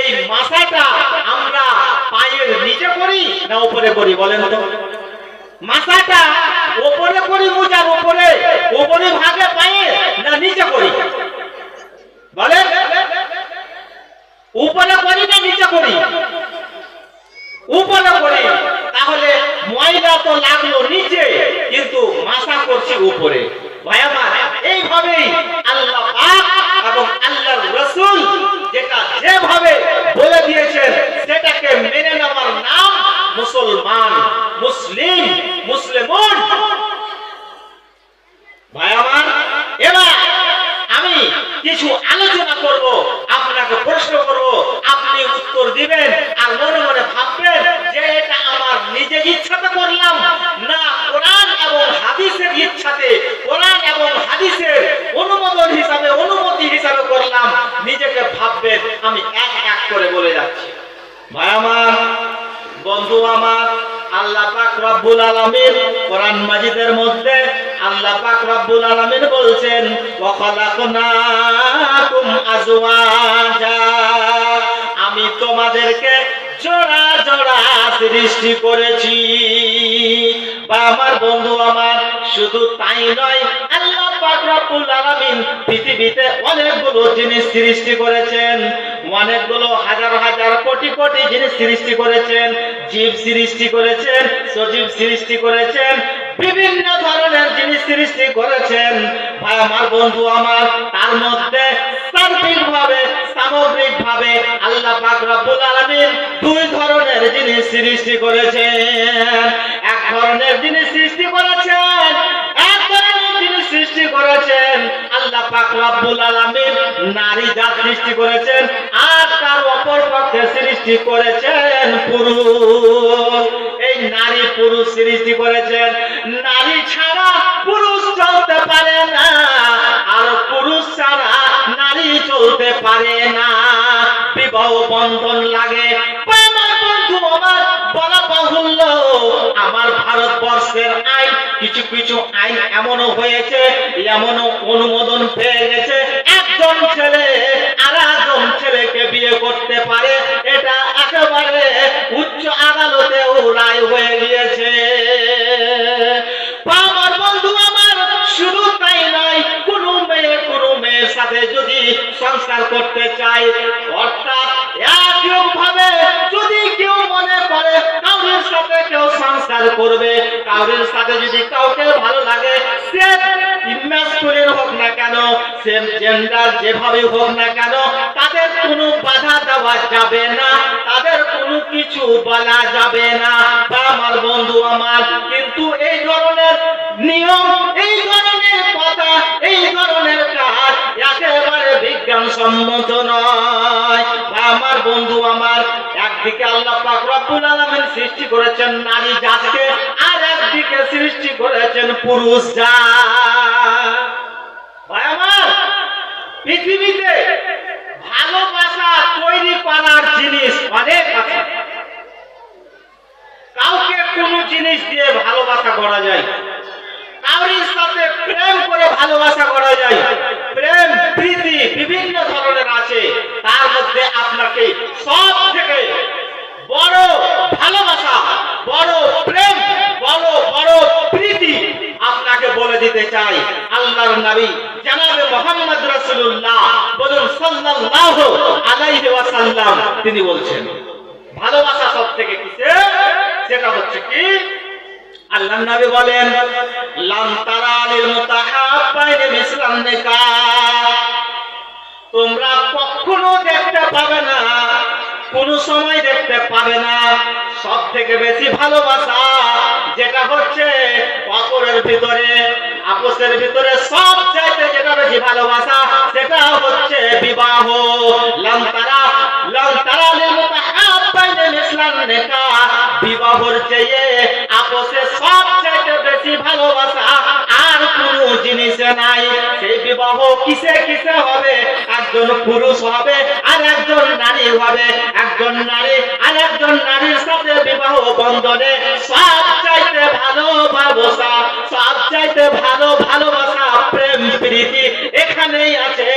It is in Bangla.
সেই মাসাটা আমরা পায়ের নিচে করি না উপরে করি বলেন তো? মাসাটা উপরে করি, মোজার উপরে উপরে ভাগে পায়ে না নিচে করি বলেন? উপরে করি না নিচে করি? উপরে করি। তাহলে ময়লা তো লাগলো নিচে, কিন্তু মাসা করছি উপরে। ভাই আমার, এইভাবেই আল্লাহ পাক এবং আল্লাহর রাসূল যেটা যেভাবে বলে দিয়েছেন সেটাকে মেনে নেওয়ার নাম মুসলমান, মুসলিম, মুসলিমুন। ভাই আমার, এবার আমি কিছু আলোচনা করব, আপনাকে প্রশ্ন করব, আপনি উত্তর দিবেন আর মনে মনে ভাববেন যে এটা আমার নিজের ইচ্ছাতে করলাম না কোরআন এবং হাদিসের ইচ্ছাতে, কোরআন এবং হাদিসের অনুমোদন হিসাবে, অনুমতি হিসাবে করলাম। নিজেকে ভাববেন, আমি এক এক করে বলে যাচ্ছি। ভাই আমার, বন্ধু আমার, আল্লাহ পাক রব্বুল আলামিন কোরআন মাজিদের মধ্যে আল্লাহ পাক রব্বুল আলামিন বলছেন, ওয়া খালাকনাকুম আজওয়াজা, আমি তোমাদেরকে জোড়া জোড়া সৃষ্টি করেছি। বা আমার বন্ধু আমার, শুধু তাই নয়, আল্লাহ পাক রব্বুল আলামিন পৃথিবীতে অনেকগুলো জিনিস সৃষ্টি করেছেন, অনেকগুলো হাজার হাজার কোটি কোটি জিনিস সৃষ্টি করেছেন। জীব সৃষ্টি করেছেন, সজীব সৃষ্টি করেছেন, বিভিন্ন ধরনের জিনিস সৃষ্টি করেছেন। ভাই আমার, বন্ধু আমার, তার মধ্যে সামগ্রিকভাবে আল্লাহ পাক রব্বুল আলামিন দুই ধরনের জিনিস সৃষ্টি করেছেন। এক ধরনের জিনিস সৃষ্টি করেছেন, এক ধরনের জিনিস সৃষ্টি করেছেন আল্লাহ পাক রব্বুল আলামিন নারী জাত সৃষ্টি করেছেন, আর তার অপর পক্ষে সৃষ্টি করেছেন পুরুষ। এই নারী পুরুষ সৃষ্টি করেছেন। নারী ছাড়া পুরুষ চলতে পারে না, আর পুরুষ ছাড়া নারী চলতে পারে না। বিবাহ বন্ধন লাগে। আমার বন্ধু আমার, বলা বাহুল্য, আমার ভারতবর্ষের আইন, কিছু কিছু আইন এমনও হয়েছে, এমনও অনুমোদন পেয়ে গেছে, একজন ছেলে আর একজন ছেলেকে বিয়ে করতে পারে। এটা একেবারে উচ্চ আদালতেও রায় হয়ে গিয়েছে। আমার বন্ধু আমার, শুধু তাই নয়, কোনো মেয়ের সাথে যদি সংসার করতে চায়, অর্থাৎ একরকম ভাবে যদি কেউ মনে করে কাউরের সাথে কেউ সংসার করবে, কাউরের সাথে যদি কাউকে ভালো লাগে, সে ম্যাসকুলিন হোক না কেন, সেম জেন্ডার যেভাবে হোক না কেন, তাদের কোনো বাধা দেওয়া যাবে না, তাদের কোনো কিছু বলা যাবে না। আমার বন্ধু আমার, কিন্তু এই ধরনের নিয়ম, এই ধরনের কথা, এই ধরনের কাজ একেবারে বিজ্ঞানসম্মত নয়। আমার বন্ধু আমার, একদিকে আল্লাহ পাক রব্বুল আলামিন সৃষ্টি করেছেন নারী জাতকে, আর একদিকে সৃষ্টি করেছেন পুরুষ জাত। ভাই আমার, পৃথিবীতে ভালোবাসা তৈরি করার জিনিস অনেক আছে। কাউকে কোনো জিনিস দিয়ে ভালোবাসা করা যায়, কাউরির সাথে প্রেম করে ভালোবাসা করা যায়। প্রেম প্রীতি বিভিন্ন ধরনের আছে, তার মধ্যে আপনাকে সব থেকে বড় ভালোবাসা, বড় প্রেম, বড় প্রীতি আপনাকে বলে দিতে চাই। আল্লাহর নবী জনাবে মুহাম্মদ রাসূলুল্লাহ বলুন সাল্লাল্লাহু আলাইহি ওয়াসাল্লাম, তিনি বলছেন ভালোবাসা সব থেকে কিসে, সেটা হচ্ছে কি, আল্লাহর নবী বলেন, লাম তারা লিল মুতাহাব্বাইনি মিসলান নিকাহ, তোমরা কখনো দেখতে পাবে না, কোন সময় দেখতে পাবে না, সব থেকে বেশি ভালোবাসা যেটা হচ্ছে অপরের ভিতরে, আপোষের ভিতরে সব চাইতে যেটা বেশি ভালোবাসা, সেটা হচ্ছে বিবাহ। লাম তারা লিল মুতাহাব্বাইনি মিসলান নিকাহ, বিবাহর চেয়ে আপোষে সব চাইতে বেশি ভালোবাসা আর কোন জিনিসে নাই। সেই বিবাহ কিসে কিসে হবে, একজন পুরুষ হবে আর একজন নারী হবে, একজন নারী আর একজন নারীর সাথে বিবাহ বন্ধনে সব চাইতে ভালো ভালোবাসা, সব চাইতে ভালো ভালোবাসা, প্রেম প্রীতি এখানেই আছে